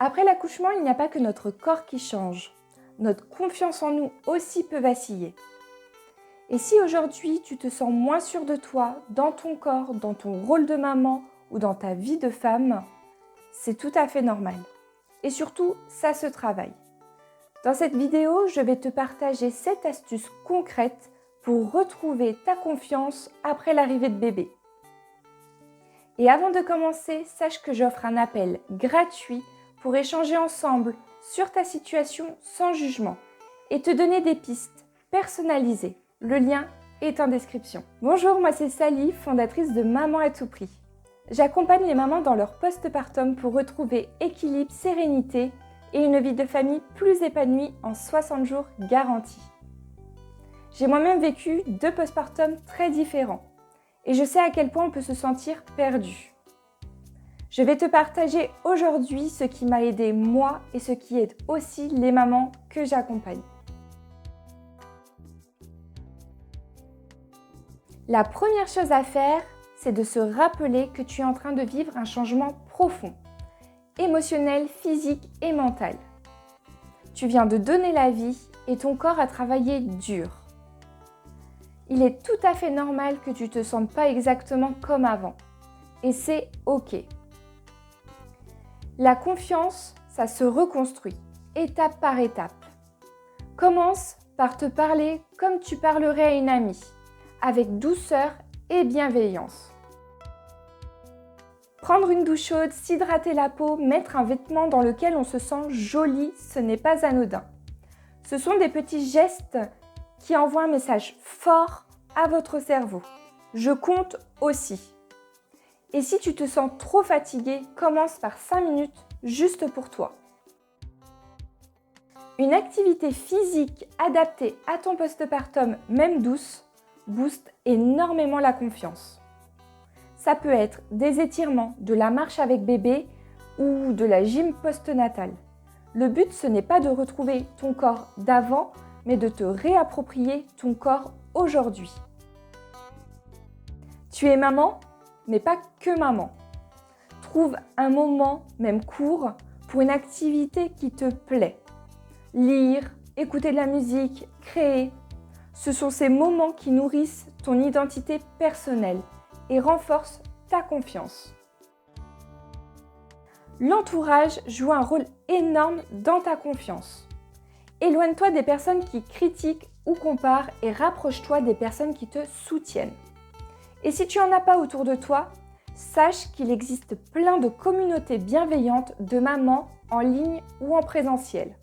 Après l'accouchement, il n'y a pas que notre corps qui change. Notre confiance en nous aussi peut vaciller. Et si aujourd'hui tu te sens moins sûre de toi, dans ton corps, dans ton rôle de maman ou dans ta vie de femme, c'est tout à fait normal. Et surtout, ça se travaille. Dans cette vidéo, je vais te partager 7 astuces concrètes pour retrouver ta confiance après l'arrivée de bébé. Et avant de commencer, sache que j'offre un appel gratuit pour échanger ensemble sur ta situation sans jugement et te donner des pistes personnalisées. Le lien est en description. Bonjour, moi c'est Sally, fondatrice de Maman à tout prix. J'accompagne les mamans dans leur postpartum pour retrouver équilibre, sérénité et une vie de famille plus épanouie en 60 jours garantis. J'ai moi-même vécu 2 postpartums très différents et je sais à quel point on peut se sentir perdu. Je vais te partager aujourd'hui ce qui m'a aidé moi et ce qui aide aussi les mamans que j'accompagne. La première chose à faire, c'est de se rappeler que tu es en train de vivre un changement profond, émotionnel, physique et mental. Tu viens de donner la vie et ton corps a travaillé dur. Il est tout à fait normal que tu ne te sentes pas exactement comme avant. Et c'est OK. La confiance, ça se reconstruit, étape par étape. Commence par te parler comme tu parlerais à une amie, avec douceur et bienveillance. Prendre une douche chaude, s'hydrater la peau, mettre un vêtement dans lequel on se sent jolie, ce n'est pas anodin. Ce sont des petits gestes qui envoient un message fort à votre cerveau. Je compte aussi. Et si tu te sens trop fatigué, commence par 5 minutes juste pour toi. Une activité physique adaptée à ton postpartum, même douce, booste énormément la confiance. Ça peut être des étirements, de la marche avec bébé ou de la gym postnatale. Le but, ce n'est pas de retrouver ton corps d'avant, mais de te réapproprier ton corps aujourd'hui. Tu es maman, mais pas que maman. Trouve un moment, même court, pour une activité qui te plaît. Lire, écouter de la musique, créer. Ce sont ces moments qui nourrissent ton identité personnelle et renforcent ta confiance. L'entourage joue un rôle énorme dans ta confiance. Éloigne-toi des personnes qui critiquent ou comparent et rapproche-toi des personnes qui te soutiennent. Et si tu n'en as pas autour de toi, sache qu'il existe plein de communautés bienveillantes de mamans en ligne ou en présentiel.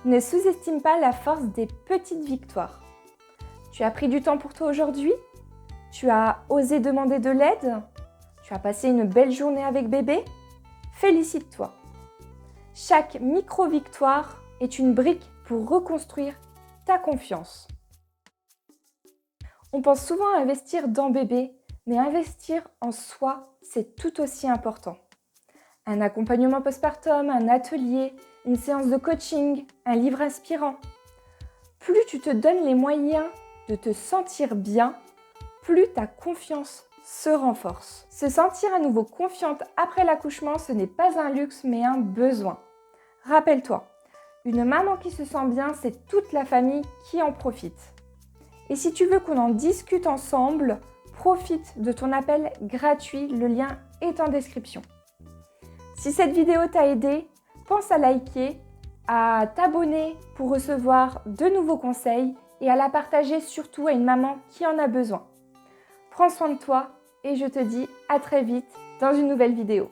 Ne sous-estime pas la force des petites victoires. Tu as pris du temps pour toi aujourd'hui? Tu as osé demander de l'aide? Tu as passé une belle journée avec bébé? Félicite-toi! Chaque micro-victoire est une brique pour reconstruire ta confiance. On pense souvent à investir dans bébé, mais investir en soi, c'est tout aussi important. Un accompagnement postpartum, un atelier, une séance de coaching, un livre inspirant. Plus tu te donnes les moyens de te sentir bien, plus ta confiance se renforce. Se sentir à nouveau confiante après l'accouchement, ce n'est pas un luxe, mais un besoin. Rappelle-toi, une maman qui se sent bien, c'est toute la famille qui en profite. Et si tu veux qu'on en discute ensemble, profite de ton appel gratuit, le lien est en description. Si cette vidéo t'a aidé, pense à liker, à t'abonner pour recevoir de nouveaux conseils et à la partager surtout à une maman qui en a besoin. Prends soin de toi et je te dis à très vite dans une nouvelle vidéo.